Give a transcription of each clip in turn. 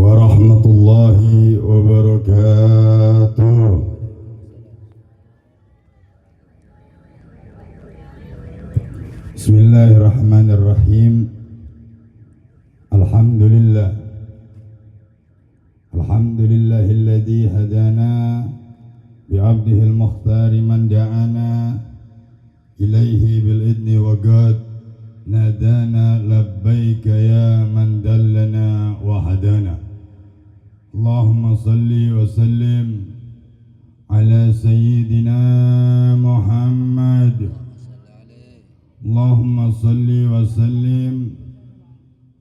warahmatullahi wabarakatuh. Bismillahirrahmanirrahim. Alhamdulillahilladzi hadana bi'abdihil mukhtari man da'ana ilaihi bil idni wa qad nadana labbaika ya man dallana wa hadana. Allahumma salli wa sallim ala sayyidina Muhammad. Allahumma salli wa sallim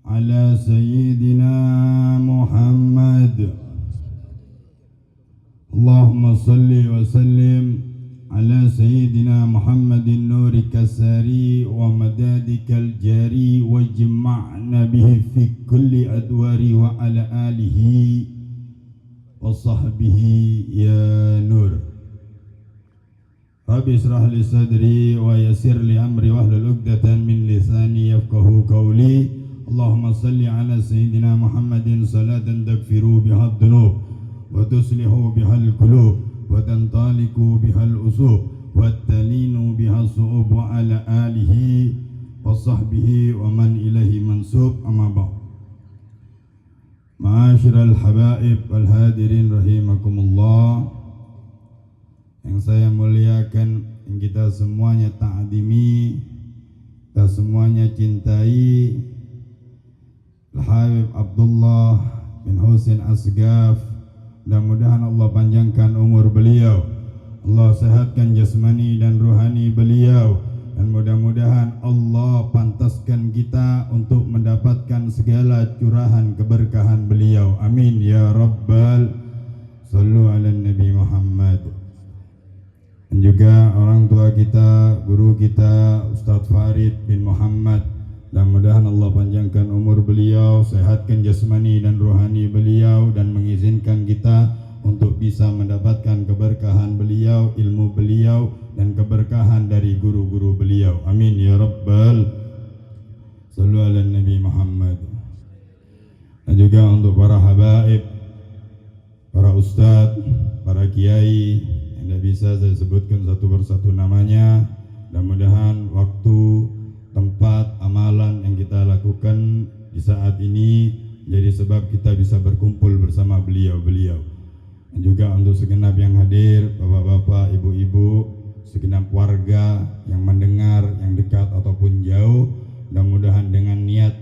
ala sayyidina Muhammad. Allahumma salli wa sallim ala sayyidina Muhammadin nurika sari wa madadikal jari wa jma'na bihi fi kulli adwari wa ala alihi wa sahbihi ya nur. Rabbi israh li sadri wa yassir li amri wahlul 'uqdatan min lisani yafqahu qawli. Allahumma salli ala sayyidina Muhammadin salatan takfiru biha ad-dunub wa tuslihu biha al-qulub wa tantaliku biha al-usub wa talinu biha as-su'ub wa ala alihi wa sahbihi wa man ilahi mansub. Amma ba'd. Ma'asyiral habaib wal hadirin rahimakumullah, yang saya muliakan, yang kita semuanya ta'zimi, kita semuanya cintai, Al-Habib Abdullah bin Husain Asgaf. Mudah-mudahan Allah panjangkan umur beliau, Allah sehatkan jasmani dan rohani beliau, dan mudah-mudahan Allah pantaskan kita untuk mendapatkan segala curahan keberkahan beliau. Amin ya rabbal. Sallu ala Nabi Muhammad. Dan juga orang tua kita, guru kita Ustadz Farid bin Muhammad, dan mudah-mudahan Allah panjangkan umur beliau, sehatkan jasmani dan rohani beliau, dan mengizinkan kita untuk bisa mendapatkan keberkahan beliau, ilmu beliau, dan keberkahan dari guru-guru beliau. Amin ya rabbal. Sallu ala Nabi Muhammad. Dan juga untuk para habaib, para ustadz, para kiai yang tidak bisa saya sebutkan satu persatu namanya, dan mudah-mudahan waktu, tempat, amalan yang kita lakukan di saat ini jadi sebab kita bisa berkumpul bersama beliau-beliau. Dan juga untuk segenap yang hadir, bapak-bapak, ibu-ibu, segenap warga yang mendengar, yang dekat ataupun jauh, mudah-mudahan dengan niat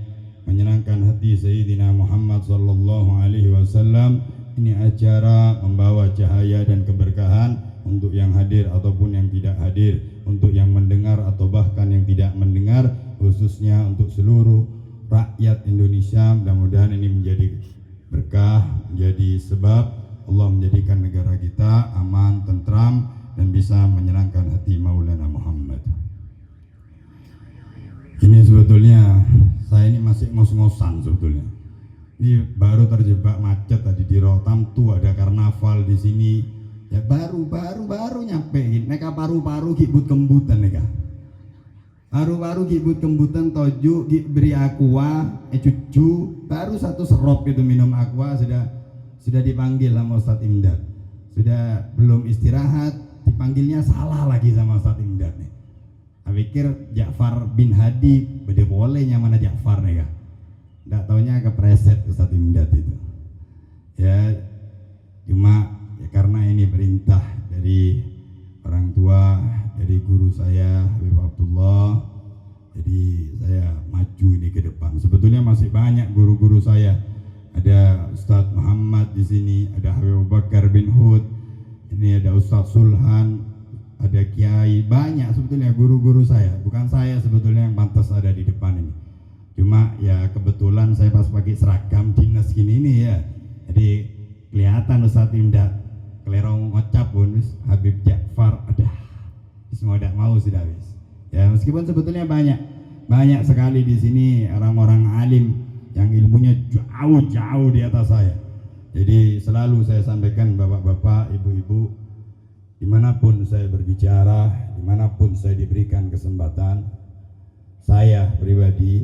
menyenangkan hati Sayyidina Muhammad sallallahu alaihi wasallam, ini acara membawa cahaya dan keberkahan untuk yang hadir ataupun yang tidak hadir, untuk yang mendengar atau bahkan yang tidak mendengar, khususnya untuk seluruh rakyat Indonesia. Mudah-mudahan ini menjadi berkah, menjadi sebab Allah menjadikan negara kita aman, tentram, dan bisa menyenangkan hati Maulana Muhammad. Ini sebetulnya saya ini masih ngos-ngosan sebetulnya. Ini baru terjebak macet tadi di Rotam tuh, ada karnaval di sini. Ya baru nyampe neka paru-paru gibut kembutan neka. Paru-paru gibut kembutan toju beri aqua cucu baru satu serop itu minum aqua sudah dipanggil sama Ustadz Imdad. Sudah belum istirahat dipanggilnya salah lagi sama Ustadz Imdad nih. Saya pikir Ja'far bin Hadi, bede bolehnya mana Ja'far nih kak. Nggak taunya kepreset Ustadz Imdad itu. Ya cuma ya karena ini perintah dari orang tua, dari guru saya Habib Abdullah, jadi saya maju ini ke depan. Sebetulnya masih banyak guru-guru saya. Ada Ustadz Muhammad di sini, ada Habib Bakar bin Hud, ini ada Ustadz Sulhan, ada Kiai, banyak sebetulnya guru-guru saya. Bukan saya sebetulnya yang pantas ada di depan ini. Cuma ya kebetulan saya pas pakai seragam dinas gini ini ya, jadi kelihatan Ustadz Imdad. Kelerong ngocap pun Habib Ja'far ada semua tidak mau sudah habis. Ya meskipun sebetulnya banyak sekali di sini orang-orang alim yang ilmunya jauh di atas saya. Jadi selalu saya sampaikan bapak-bapak, ibu-ibu, dimanapun saya berbicara, dimanapun saya diberikan kesempatan, saya pribadi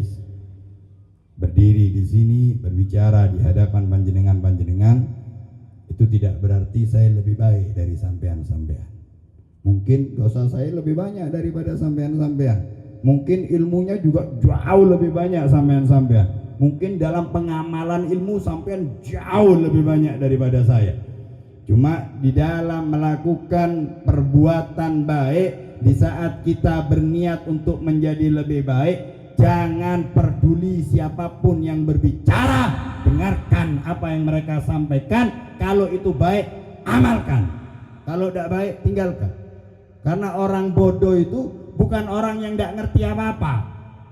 berdiri di sini berbicara di hadapan panjenengan itu tidak berarti saya lebih baik dari sampean-sampean. Mungkin dosa saya lebih banyak daripada sampean-sampean. Mungkin ilmunya juga jauh lebih banyak sampean-sampean. Mungkin dalam pengamalan ilmu sampean jauh lebih banyak daripada saya. Cuma di dalam melakukan perbuatan baik, di saat kita berniat untuk menjadi lebih baik, jangan peduli siapapun yang berbicara, dengarkan apa yang mereka sampaikan. Kalau itu baik, amalkan. Kalau tidak baik, tinggalkan. Karena orang bodoh itu bukan orang yang tidak ngerti apa-apa.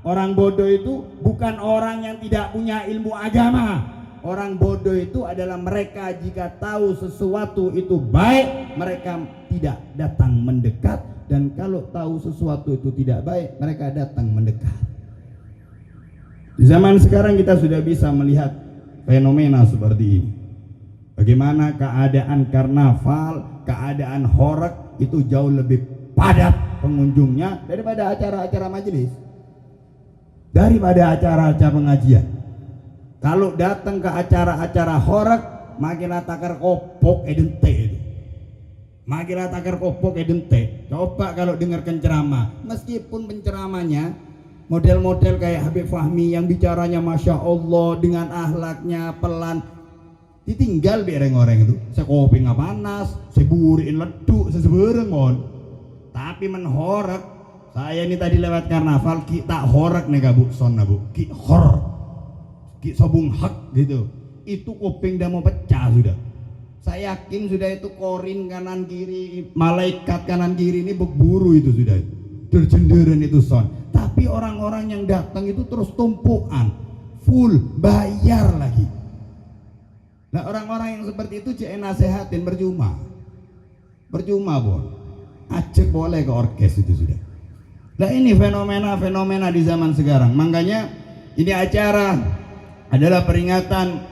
Orang bodoh itu bukan orang yang tidak punya ilmu agama. Orang bodoh itu adalah mereka jika tahu sesuatu itu baik, mereka tidak datang mendekat. Dan kalau tahu sesuatu itu tidak baik, mereka datang mendekat. Di zaman sekarang kita sudah bisa melihat fenomena seperti ini. Bagaimana keadaan karnaval, keadaan horeg itu jauh lebih padat pengunjungnya daripada acara-acara majelis, daripada acara-acara pengajian. Kalau datang ke acara-acara horeg, makin takar kopok edente itu. Makin takar kopok edente. Coba kalau dengarkan ceramah, meskipun penceramanya model-model kayak Habib Fahmi yang bicaranya Masya Allah dengan ahlaknya pelan, ditinggal bereng orang itu. Saya kopi nggak panas, saya buriin leduk, saya sebereng mon. Tapi menhoreg, saya ini tadi lewat karnaval, kita horeg nih gak bu, sonna bu, ki hor. Sobung hak gitu, itu kuping dah mau pecah sudah. Saya yakin sudah itu korin kanan kiri, malaikat kanan kiri ini berburu itu sudah, tercenderan itu son. Tapi orang-orang yang datang itu terus tumpuan, full bayar lagi. Nah orang-orang yang seperti itu cek nasehatin percuma bon. Acek boleh ke orkes itu sudah. Nah ini fenomena di zaman sekarang. Makanya ini acara adalah peringatan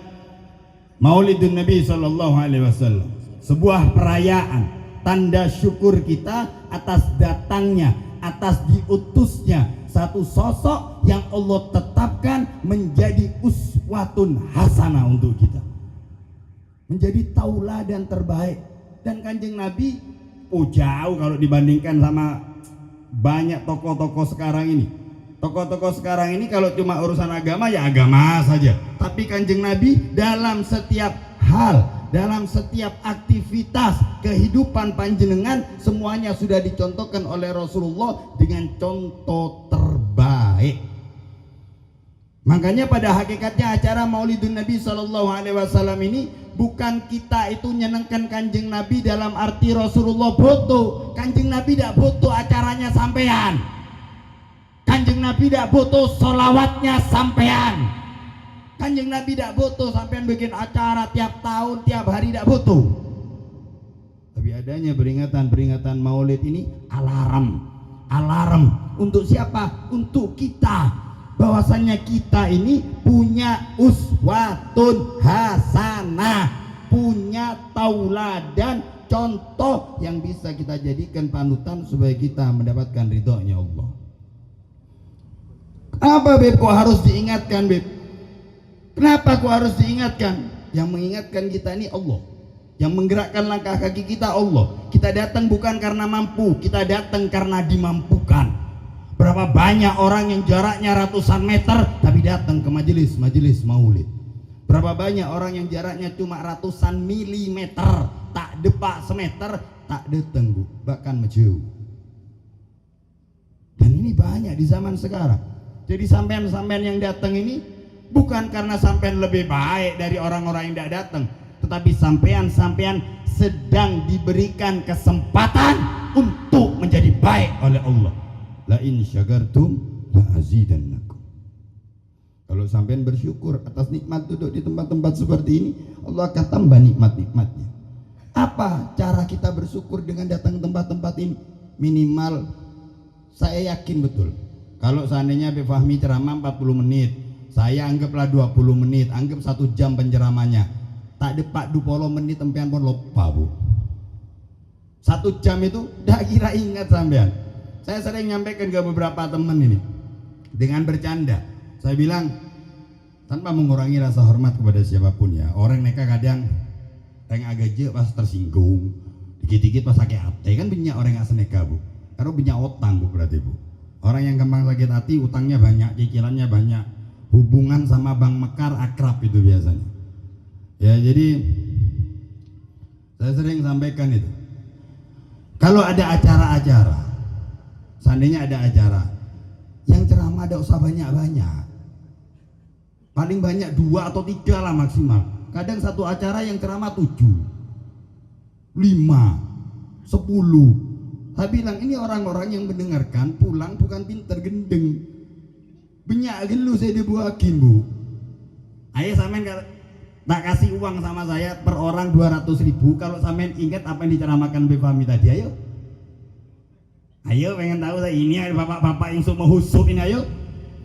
Maulidun Nabi Sallallahu Alaihi Wasallam, sebuah perayaan tanda syukur kita atas datangnya, atas diutusnya satu sosok yang Allah tetapkan menjadi uswatun hasanah untuk kita, menjadi tauladan terbaik. Dan Kanjeng Nabi jauh kalau dibandingkan sama banyak tokoh-tokoh sekarang ini. Tokoh-tokoh sekarang ini kalau cuma urusan agama ya agama saja. Tapi Kanjeng Nabi dalam setiap hal, dalam setiap aktivitas kehidupan panjenengan semuanya sudah dicontohkan oleh Rasulullah dengan contoh terbaik. Makanya pada hakikatnya acara Maulidun Nabi Sallallahu Alaihi Wasallam ini bukan kita itu nyenengkan Kanjeng Nabi dalam arti Rasulullah butuh. Kanjeng Nabi tidak butuh acaranya sampean. Kanjeng Nabi tidak butuh solawatnya sampean. Kanjeng Nabi tidak butuh sampean bikin acara tiap tahun, tiap hari, tidak butuh. Tapi adanya peringatan Maulid ini alarm untuk siapa? Untuk kita, bahwasannya kita ini punya uswatun hasanah, punya tauladan, contoh yang bisa kita jadikan panutan supaya kita mendapatkan ridhonya Allah. Apa Beb kok harus diingatkan Beb? Kenapa kok harus diingatkan? Yang mengingatkan kita ini Allah, yang menggerakkan langkah kaki kita Allah. Kita datang bukan karena mampu, kita datang karena dimampukan. Berapa banyak orang yang jaraknya ratusan meter tapi datang ke majelis maulid. Berapa banyak orang yang jaraknya cuma ratusan milimeter, tak depak semeter, tak datang bu, bahkan maju. Dan ini banyak di zaman sekarang. Jadi sampean-sampean yang datang ini bukan karena sampean lebih baik dari orang-orang yang tidak datang, tetapi sampean sedang diberikan kesempatan untuk menjadi baik oleh Allah. La in syakartum la azidannakum. Kalau sampean bersyukur atas nikmat duduk di tempat-tempat seperti ini, Allah akan tambah nikmat-nikmatnya. Apa cara kita bersyukur dengan datang ke tempat-tempat ini? Minimal saya yakin betul, kalau seandainya Habib Fahmi ceramah 40 menit, saya anggaplah 20 menit, anggap 1 jam penceramanya, tak depak 20 menit tempian pun lupa bu. 1 jam itu dah kira ingat sampean. Saya sering nyampaikan ke beberapa teman ini dengan bercanda. Saya bilang tanpa mengurangi rasa hormat kepada siapapun ya. Orang neka kadang yang agak je pas tersinggung, dikit-dikit pas sakit hati kan banyak orang yang seneka bu. Karena banyak utang bu berarti bu. Orang yang gampang sakit hati utangnya banyak, cicilannya banyak. Hubungan sama bank mekar akrab itu biasanya. Ya jadi saya sering sampaikan itu. Kalau ada acara-acara, seandainya ada acara, yang ceramah ada usah banyak-banyak. Paling banyak 2 atau 3 lah maksimal. Kadang satu acara yang ceramah 7, 5, 10. Saya bilang ini orang-orang yang mendengarkan pulang bukan pinter gendeng. Banyak gelu saya dibuakin bu. Ayo samen tak kasih uang sama saya per orang 200.000. Kalau samen ingat apa yang diceramahkan Mbak Fahmi tadi, ayo pengen tahu saya ini ada bapak-bapak yang suka husuk ini, ayo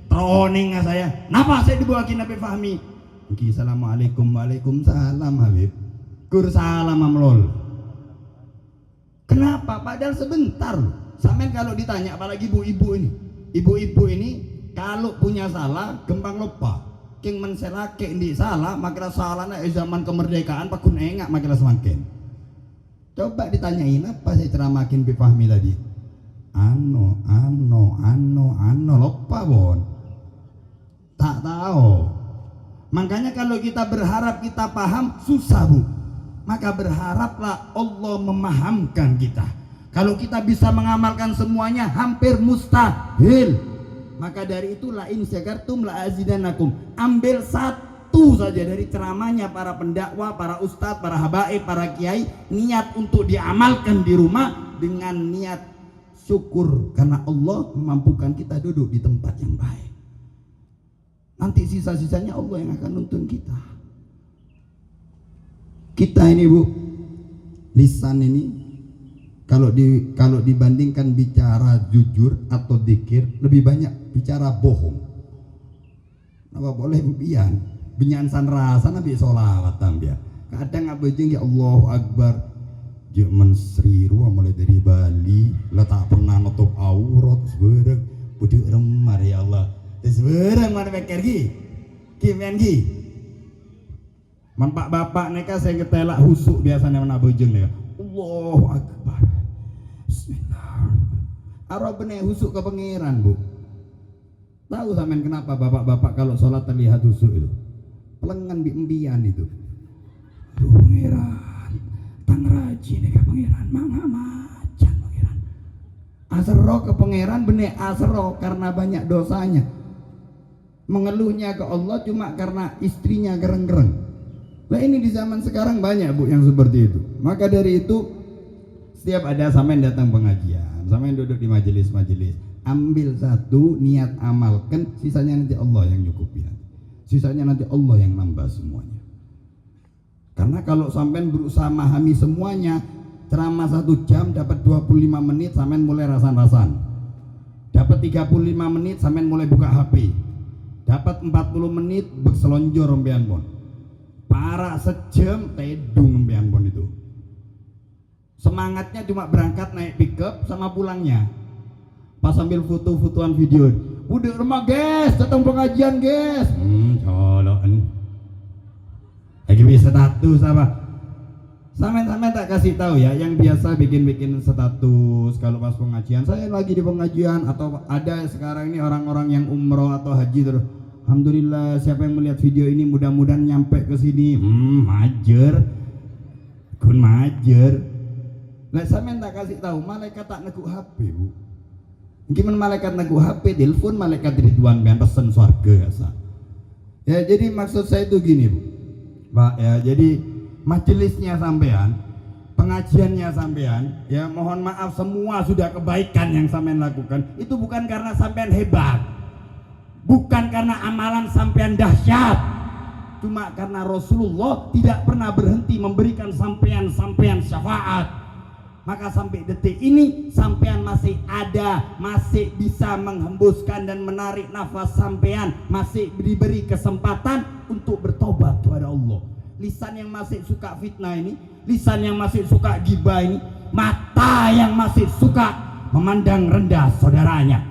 troning saya. Napa saya dibuakin Mbak Fahmi? Assalamualaikum, waalaikumsalam Habib. Kur salam amlol. Kenapa? Padahal sebentar. Samen kalau ditanya apalagi ibu-ibu ini. Ibu-ibu ini kalau punya salah gampang lupa. King menselake di salah makilah salahnya zaman kemerdekaan pakun engak makilah semakin. Coba ditanyain apa saya ceramakin Mbak Fahmi tadi. Ano lupa bon. Tak tahu. Makanya kalau kita berharap kita paham susah bu. Maka berharaplah Allah memahamkan kita. Kalau kita bisa mengamalkan semuanya hampir mustahil. Maka dari itu la in syakartum la azidannakum. Ambil satu saja dari ceramahnya para pendakwah, para ustadz, para habaib, para kiai, niat untuk diamalkan di rumah dengan niat syukur karena Allah memampukan kita duduk di tempat yang baik. Nanti sisa-sisanya Allah yang akan nuntun kita. Kita ini bu, lisan ini kalau dibandingkan bicara jujur atau dzikir lebih banyak bicara bohong. Apa boleh bian san rasa nabi sholawat tambia. Kadang abajeng ya Allahu Akbar. Jaman seriru mulai dari Bali, lah tak pernah nutup aurat seberang, budek remar ya Allah. Seberang mana beker gi, kimen gi. Mampak bapak neka saya ketelak husuk biasanya mana abajeng ya. Allahu Akbar. Bismillah. Arah bener husuk ke pangeran bu. Tahu sampean kenapa bapak-bapak kalau sholat terlihat husuk itu? Pelengan di embian itu. Aduh pangeran, tang rajin ke pangeran, mangga macan pangeran. Asero ke pangeran bener asero karena banyak dosanya. Mengeluhnya ke Allah cuma karena istrinya gereng-gereng. Nah ini di zaman sekarang banyak bu yang seperti itu. Maka dari itu setiap ada sampean datang pengajian, sampean duduk di majelis-majelis, ambil satu niat amalkan, sisanya nanti Allah yang nyukupi. Sisanya nanti Allah yang nambah semuanya. Karena kalau sampean berusaha memahami semuanya, ceramah 1 jam dapat 25 menit sampean mulai rasan-rasan. Dapat 35 menit sampean mulai buka HP. Dapat 40 menit berselonjor rembean pon. Para sejam tedung rembean pon itu. Semangatnya cuma berangkat naik pickup sama pulangnya. Pas sambil foto-fotoan video. Udah rumah guys, datang pengajian guys. Colokan. Lagi bisa status apa? Sampai tak kasih tahu ya, yang biasa bikin status kalau pas pengajian, saya lagi di pengajian, atau ada sekarang ini orang-orang yang umroh atau haji terus. Alhamdulillah siapa yang melihat video ini mudah-mudahan nyampe ke sini. Majer. Kun majer. Nah, sampai tak kasih tahu, malaikat tak neguk HP, Bu. Gimana malaikat neguk HP, telepon malaikat Ridwan ben pesen surga ya. Jadi maksud saya itu gini, Bu. Pak ya, jadi majelisnya sampean, pengajiannya sampean, ya mohon maaf semua sudah kebaikan yang sampean lakukan. Itu bukan karena sampean hebat. Bukan karena amalan sampean dahsyat. Cuma karena Rasulullah tidak pernah berhenti memberikan sampean syafaat. Maka sampai detik ini sampean masih ada, masih bisa menghembuskan dan menarik nafas sampean, masih diberi kesempatan untuk bertobat kepada Allah. Lisan yang masih suka fitnah ini, lisan yang masih suka gibah ini, mata yang masih suka memandang rendah saudaranya,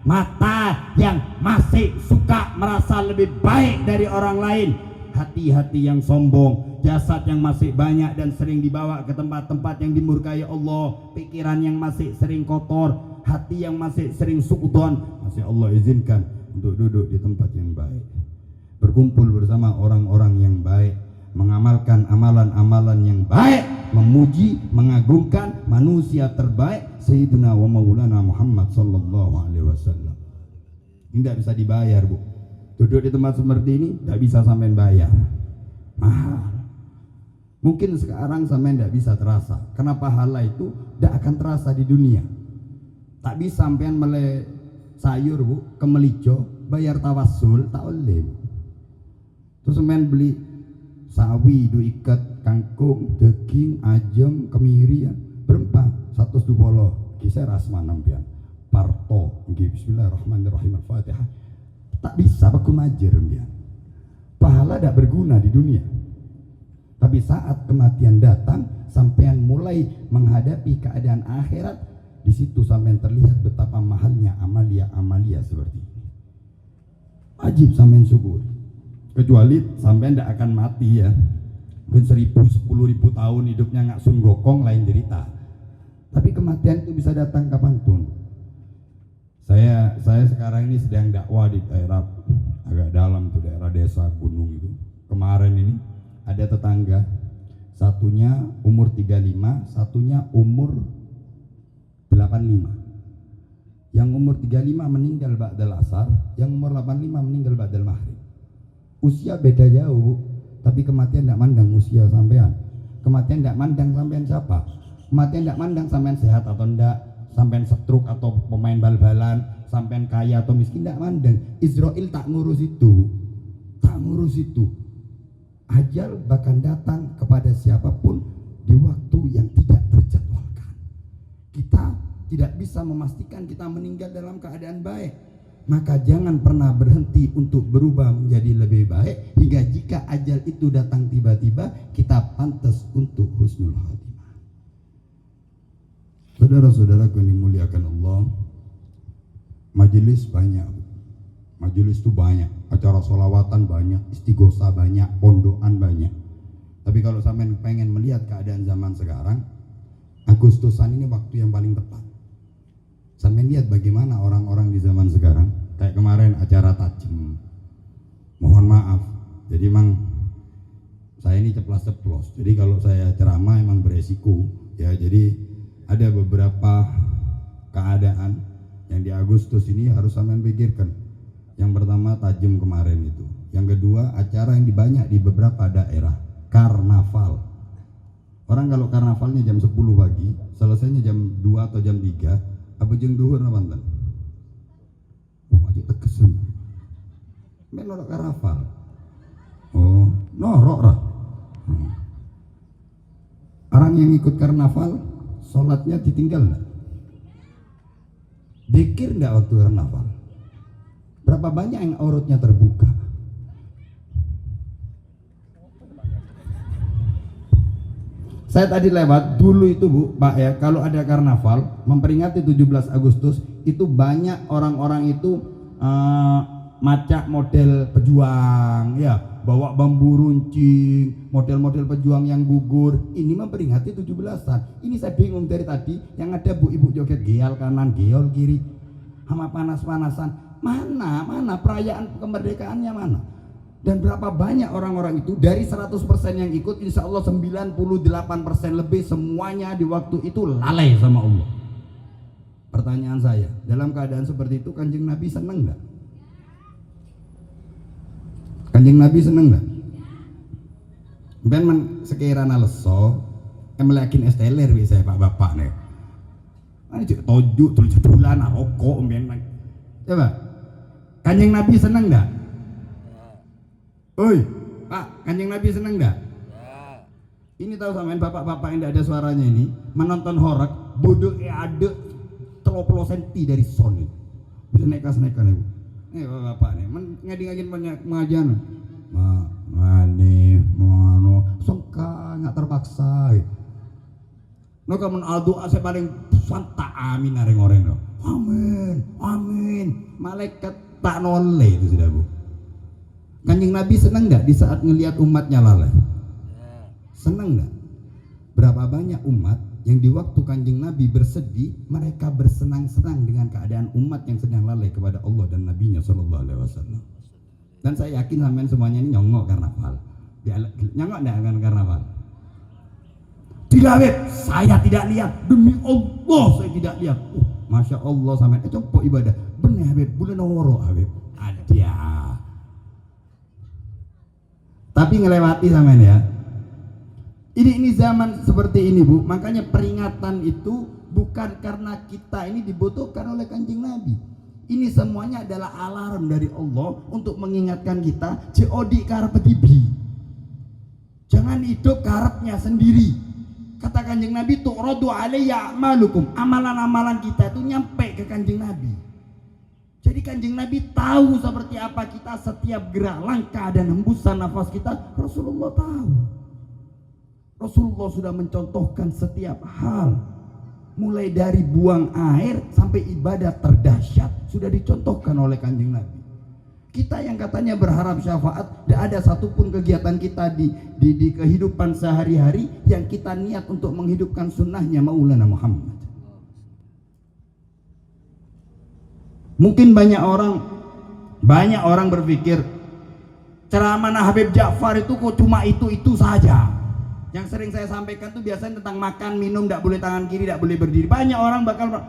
mata yang masih suka merasa lebih baik dari orang lain, hati-hati yang sombong, jasad yang masih banyak dan sering dibawa ke tempat-tempat yang dimurkai Allah, pikiran yang masih sering kotor, hati yang masih sering suudzon, masih Allah izinkan untuk duduk di tempat yang baik, berkumpul bersama orang-orang yang baik, mengamalkan amalan-amalan yang baik, memuji, mengagungkan manusia terbaik Sayyidina wa Maulana Muhammad sallallahu alaihi wasallam. Ini tidak bisa dibayar, Bu. Duduk di tempat seperti ini tidak bisa sampean bayar, mahal. Mungkin sekarang sampean tidak bisa terasa, karena pahala itu tidak akan terasa di dunia. Tak bisa sampean mele sayur, Bu, ke Melijo bayar tawassul tak oleh, Bu. Terus sampean beli sawi, du ikat, kangkung, daging, ayam, kemiri ya, berempat 120 kisah rasmanam pian parto nggih. Bismillahirrahmanirrahim, Al-Fatihah. Tak bisa baku majer pian. Pahala tidak berguna di dunia. Tapi saat kematian datang, sampean mulai menghadapi keadaan akhirat, di situ sampean terlihat betapa mahalnya amalia-amalia seperti ini. Wajib sampean syukur. Kecuali sampean tidak akan mati ya, mungkin 1000-10.000 tahun hidupnya nggak sun gokong, lain cerita. Tapi kematian itu bisa datang kapanpun. Saya sekarang ini sedang dakwah di daerah agak dalam tuh, daerah desa gunung itu. Kemarin ini ada tetangga, satunya umur 35, satunya umur 85. Yang umur 35 meninggal ba'dal asar, yang umur 85 meninggal ba'dal maghrib. Usia beda jauh, tapi kematian tidak mandang usia sampean. Kematian tidak mandang sampean siapa. Kematian tidak mandang sampean sehat atau tidak, sampean stroke atau pemain bal-balan, sampean kaya atau miskin, tidak mandang. Israel tak ngurus itu, tak ngurus itu. Ajal bahkan datang kepada siapapun di waktu yang tidak terjadwalkan. Kita tidak bisa memastikan kita meninggal dalam keadaan baik. Maka jangan pernah berhenti untuk berubah menjadi lebih baik, hingga jika ajal itu datang tiba-tiba, kita pantas untuk husnul khatimah. Saudara-saudaraku yang dimuliakan Allah, majelis banyak, majelis itu banyak, acara sholawatan banyak, istighosah banyak, pondokan banyak. Tapi kalau sampean pengen melihat keadaan zaman sekarang, Agustusan ini waktu yang paling tepat. Sampai lihat bagaimana orang-orang di zaman sekarang. Kayak kemarin acara Tajem, mohon maaf, jadi emang saya ini ceplas-ceplos, jadi kalau saya ceramah emang beresiko ya. Jadi ada beberapa keadaan yang di Agustus ini harus sampean pikirkan. Yang pertama Tajem kemarin itu, yang kedua acara yang banyak di beberapa daerah, karnaval. Orang kalau karnavalnya jam 10 pagi, selesainya jam 2 atau jam 3, apa jeng duhur namantan? Wajib tegesem. Men norok karnaval. Oh, norok lah. Orang yang ikut karnaval, sholatnya ditinggal enggak? Dikir enggak waktu karnaval? Berapa banyak yang auratnya terbuka? Saya tadi lewat dulu itu, Bu, Pak ya, kalau ada karnaval memperingati 17 Agustus itu banyak orang-orang itu macak model pejuang ya, bawa bambu runcing, model-model pejuang yang gugur. Ini memperingati 17-an. Ini saya bingung dari tadi, yang ada Bu Ibu joget geal kanan, geol kiri, sama panas-panasan. Mana perayaan kemerdekaannya mana? Dan berapa banyak orang-orang itu dari 100% yang ikut, insya Allah 98% lebih semuanya di waktu itu lalai sama Allah. Pertanyaan saya, dalam keadaan seperti itu Kanjeng Nabi seneng nggak? Kanjeng Nabi seneng nggak? Ben sekiranya leso, melekin esteler bisa Pak Bapak nih. Ini cek tojuk terus bulan rokok ben. Coba, Kanjeng Nabi seneng nggak? Oi, Pak, Kanjeng Nabi seneng nggak? Ya. Ini tahu samain bapak-bapak yang tidak ada suaranya ini menonton horor, bodoh ada 30 cm dari sound itu. Bisa naik-naikan ibu. Bapak nih, ngadi-ngadin banyak pengajian. Mani, mano, songka nggak terpaksa. No kamu doa saya paling santa amin areng orang no. Amin, amin. Malaikat tak noleh itu sudah bu. Kanjeng Nabi senang nggak di saat ngelihat umatnya lalai? Senang nggak? Berapa banyak umat yang di waktu Kanjeng Nabi bersedih, mereka bersenang-senang dengan keadaan umat yang sedang lalai kepada Allah dan Nabinya Shallallahu Alaihi Wasallam. Dan saya yakin sampean semuanya ini nyongok karnaval. Nyongok enggak kan karnaval? Tidak, Habib, saya tidak lihat. Demi Allah saya tidak lihat. Masya Allah sampean coba ibadah. Bener Habib, bulan woro Habib. Ada. Tapi ngelewati sampean ya. Ini zaman seperti ini bu, makanya peringatan itu bukan karena kita ini dibutuhkan oleh Kanjeng Nabi. Ini semuanya adalah alarm dari Allah untuk mengingatkan kita COD karep dibeli. Jangan hidup karepnya sendiri. Kata Kanjeng Nabi tu'radu alayya a'malukum. Amalan-amalan kita itu nyampe ke Kanjeng Nabi. Jadi Kanjeng Nabi tahu seperti apa kita setiap gerak langkah dan hembusan nafas kita. Rasulullah tahu. Rasulullah sudah mencontohkan setiap hal, mulai dari buang air sampai ibadah terdahsyat sudah dicontohkan oleh Kanjeng Nabi. Kita yang katanya berharap syafaat, tidak ada satupun kegiatan kita di kehidupan sehari-hari yang kita niat untuk menghidupkan sunnahnya Maulana Muhammad. Mungkin banyak orang berpikir ceramah Habib Ja'far itu kok cuma itu saja. Yang sering saya sampaikan tuh biasanya tentang makan, minum, tidak boleh tangan kiri, tidak boleh berdiri. Banyak orang bakal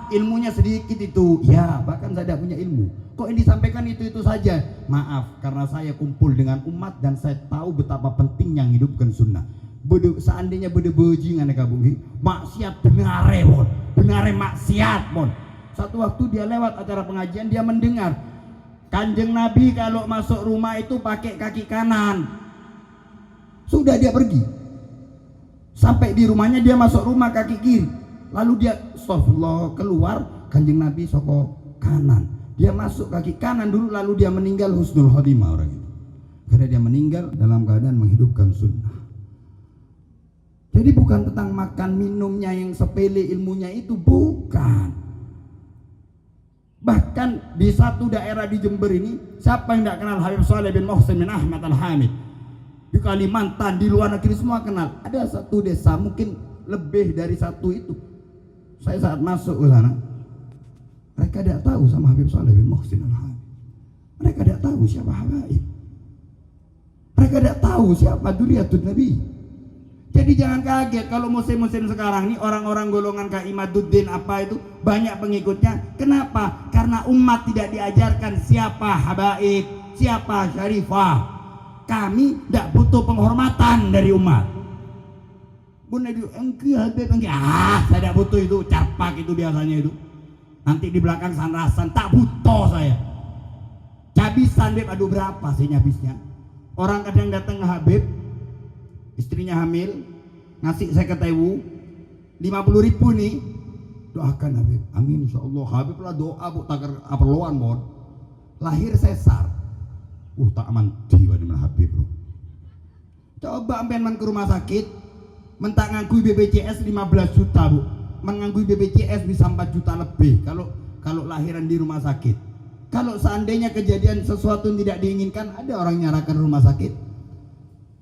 ilmunya sedikit itu. Ya, bahkan saya tidak punya ilmu. Kok yang disampaikan itu saja? Maaf, karena saya kumpul dengan umat dan saya tahu betapa pentingnya menghidupkan sunnah. Seandainya bejingan kabungi, maksiat benare mon, benare maksiat mon. Satu waktu dia lewat acara pengajian, dia mendengar Kanjeng Nabi kalau masuk rumah itu pakai kaki kanan. Sudah dia pergi. Sampai di rumahnya dia masuk rumah kaki kiri. Lalu dia astagfirullah keluar, Kanjeng Nabi soko kanan. Dia masuk kaki kanan dulu lalu dia meninggal husnul khotimah orang itu. Karena dia meninggal dalam keadaan menghidupkan sunnah. Jadi bukan tentang makan minumnya yang sepele ilmunya itu, bukan. Bahkan di satu daerah di Jember ini, siapa yang tidak kenal Habib Saleh bin Muhsin bin Ahmad Al-Hamid? Di Kalimantan, di luar negeri semua kenal. Ada satu desa, mungkin lebih dari satu itu. Saya saat masuk ke sana, mereka tidak tahu sama Habib Saleh bin Muhsin Al-Hamid. Mereka tidak tahu siapa Habaib. Mereka tidak tahu siapa Duriyatul Nabi. Jadi jangan kaget kalau musim-musim sekarang ini orang-orang golongan Kaimaduddin apa itu banyak pengikutnya. Kenapa? Karena umat tidak diajarkan siapa Habaib, siapa Syarifah. Kami tidak butuh penghormatan dari umat. Bunda itu Habib saya tidak butuh itu, carpak itu biasanya itu. Nanti di belakang sanrasan, tak butuh saya. Cabisan Habib, aduh berapa sih habisnya? Orang kadang datang ke Habib, istrinya hamil, ngasih saya ketemu 50.000 nih. Doakan Habib, amin insyaallah. Habib lah doa bu takar aperluan mon. Lahir sesar. Tak aman jiwa di mana Habib bro. Coba ampean ke rumah sakit, mentak nganggu BPJS 15 juta bu, menganggu BPJS bisa 4 juta lebih kalau lahiran di rumah sakit. Kalau seandainya kejadian sesuatu yang tidak diinginkan, ada orang nyarakan rumah sakit.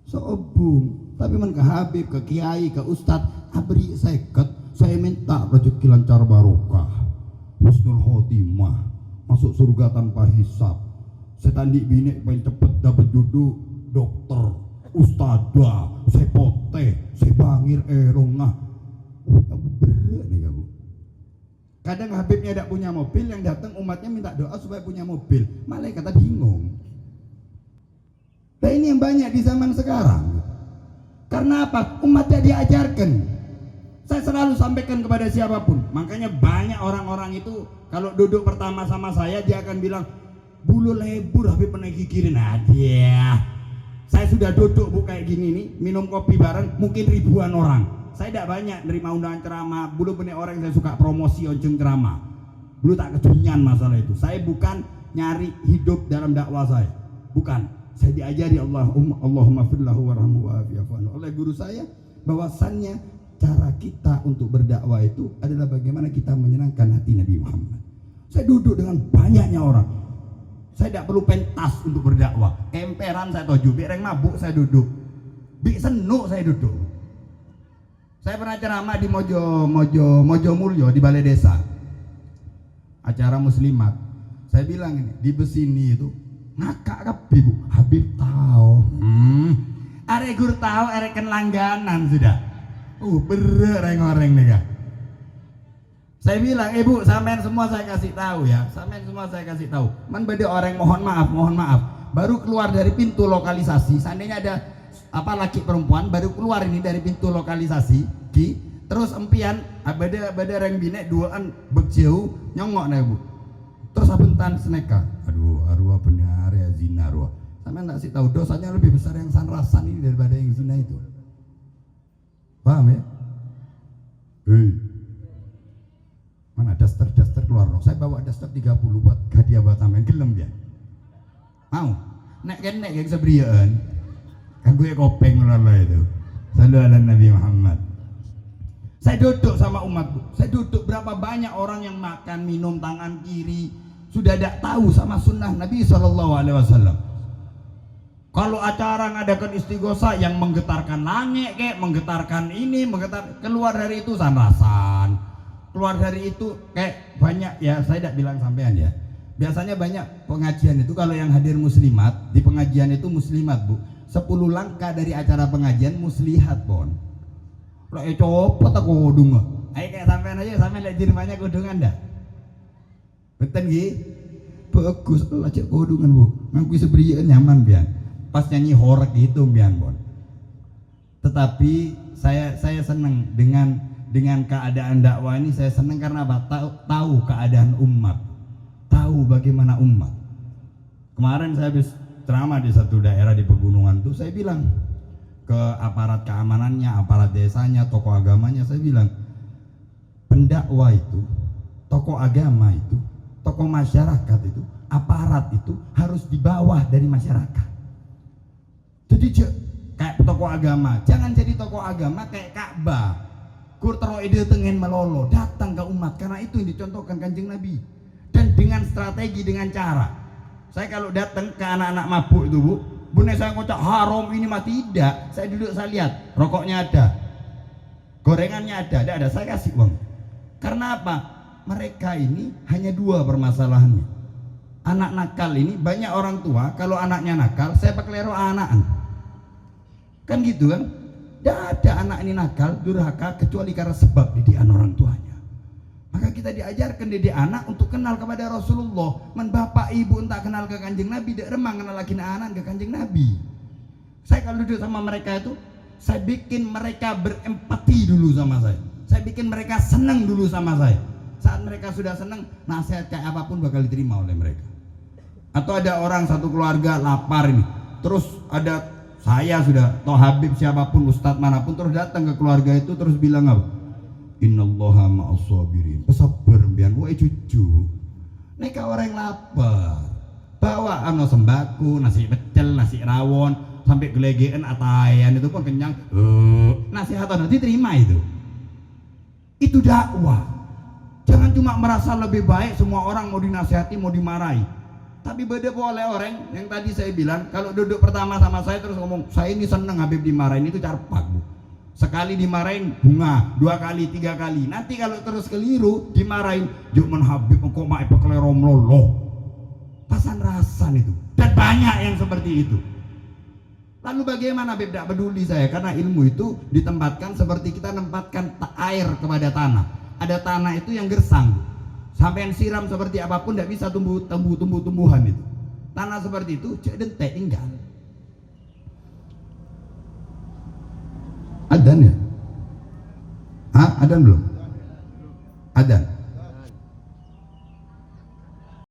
Sobung, tapi ke Habib, ke Kiai, ke Ustadz, abri seket, saya minta rezeki lancar barokah, husnul khotimah, masuk surga tanpa hisab. Saya tandik bini paling cepet dapat duduk dokter, ustadzah, saya poteh, saya bangir erongah. Berat nih kamu. Kadang Habibnya tidak punya mobil, yang datang umatnya minta doa supaya punya mobil. Malaikat kata bingung. Nah ini yang banyak di zaman sekarang. Karena apa? Umatnya diajarkan. Saya selalu sampaikan kepada siapapun. Makanya banyak orang-orang itu kalau duduk pertama sama saya dia akan bilang bulu lebur Habib pernah gigirin aja. Saya sudah duduk bu kayak gini nih, minum kopi bareng mungkin ribuan orang. Saya tidak banyak nerima undangan ceramah. Bulu banyak orang yang saya suka promosi onceng ceramah. Bulu tak kedunian masalah itu. Saya bukan nyari hidup dalam dakwah saya. Bukan. Saya diajari Allahumma firlahu warhamhu wa'afi'afu oleh guru saya bahwasannya cara kita untuk berdakwah itu adalah bagaimana kita menyenangkan hati Nabi Muhammad. Saya duduk dengan banyaknya orang. Saya tidak perlu pentas untuk berdakwah. Emperan saya toju, bereng mabuk saya duduk. Bik senuk saya duduk. Saya pernah ceramah di Mojo Mulyo di Balai Desa. Acara muslimat. Saya bilang ini, di Besini itu ngakak kabeh Bu. Habib tahu. Arek gur tahu, arek kan langganan sudah. Bereng-oreng nih Kak. Saya bilang, Ibu, sampean semua saya kasih tahu ya. Sampean semua saya kasih tahu. Man beda orang mohon maaf. Baru keluar dari pintu lokalisasi. Seandainya ada apa laki perempuan baru keluar ini dari pintu lokalisasi, terus empian beda reng bine duaan begjeu nyongok nih Bu. Terus abentan seneka. Aduh, arwah benar ya zina arwah. Sampean tak sih tahu dosanya lebih besar yang sanrasan ini daripada yang zina itu. Paham ya? Mana daster keluar dong. Saya bawa daster 30 buat hadiah buat sampean gelem ya. Mau? Nek geng sebriaan. Kan gue kopeng lala itu. Sallu ala Nabi Muhammad. Saya duduk sama umat Bu. Saya duduk berapa banyak orang yang makan minum tangan kiri sudah tidak tahu sama sunnah Nabi SAW. Kalau acara ngadakan istighosa yang menggetarkan langit kayak menggetarkan ini, keluar dari itu sanrasan. Keluar dari itu kayak banyak ya, saya tidak bilang sampean ya. Biasanya banyak pengajian itu kalau yang hadir muslimat, di pengajian itu muslimat Bu. 10 langkah dari acara pengajian muslihat pon. Lah copot aku kodung. Ayo kayak sampean aja, sampean lihat di rumahnya kodungan dah. Beten nggih? Bagus lah cek kodungan Bu. Ngaku sebrian nyaman pian. Pas nyanyi horek gitu pian pon. Tetapi saya senang dengan keadaan dakwah ini. Saya senang karena apa? Tahu keadaan umat, tahu bagaimana umat. Kemarin saya habis ceramah di satu daerah di pegunungan tuh, saya bilang ke aparat keamanannya, aparat desanya, tokoh agamanya, saya bilang pendakwah itu, tokoh agama itu, tokoh masyarakat itu, aparat itu harus di bawah dari masyarakat. Jadi kayak tokoh agama, jangan jadi tokoh agama kayak Ka'bah. Kurtero ide tengen melolo datang ke umat, karena itu yang dicontohkan Kanjeng Nabi. Dan dengan strategi, dengan cara. Saya kalau datang ke anak-anak mabuk itu Bu, bune saya ngocak haram ini mah tidak. Saya duduk, saya lihat rokoknya ada, gorengannya ada, tidak ada, saya kasih uang. Karena apa? Mereka ini hanya dua permasalahannya. Anak nakal ini, banyak orang tua kalau anaknya nakal, saya paklero anakan. Kan gitu kan? Tidak ada anak ini nakal, durhaka kecuali karena sebab didikan orang tuanya. Maka kita diajarkan didik anak untuk kenal kepada Rasulullah. Men bapak ibu entah kenal ke Kanjeng Nabi, tidak remang kenal lagi anak ke Kanjeng Nabi. Saya kalau duduk sama mereka itu, saya bikin mereka berempati dulu sama saya. Saya bikin mereka senang dulu sama saya. Saat mereka sudah senang, nasihat kayak apapun bakal diterima oleh mereka. Atau ada orang satu keluarga lapar ini, terus ada saya sudah toh Habib siapapun, ustadz manapun, terus datang ke keluarga itu terus bilang apa? Innallaha ma'as sabirin. Pesabar biar wae cucu. Nek orang lapar, bawa ano sembako, nasi pecel, nasi rawon, sampai gelegean atayan itu pun kenyang. Nasihat nanti terima itu. Itu dakwah. Jangan cuma merasa lebih baik, semua orang mau dinasihati, mau dimarahi. Tapi beda oleh orang yang tadi saya bilang, kalau duduk pertama sama saya terus ngomong, saya ini seneng Habib dimarahin, itu carpak Bu. Sekali dimarahin bunga, 2 kali, 3 kali. Nanti kalau terus keliru dimarahin, Juman Habib kok mak peklerom lolo. Pasan-rasan itu. Dan banyak yang seperti itu. Lalu bagaimana Habib tidak peduli saya, karena ilmu itu ditempatkan seperti kita menempatkan air kepada tanah. Ada tanah itu yang gersang. Sampai yang siram seperti apapun tidak bisa tumbuh-tumbuhan itu. Tanah seperti itu cek dentek tinggal. Adan ya? Adan belum? Adan.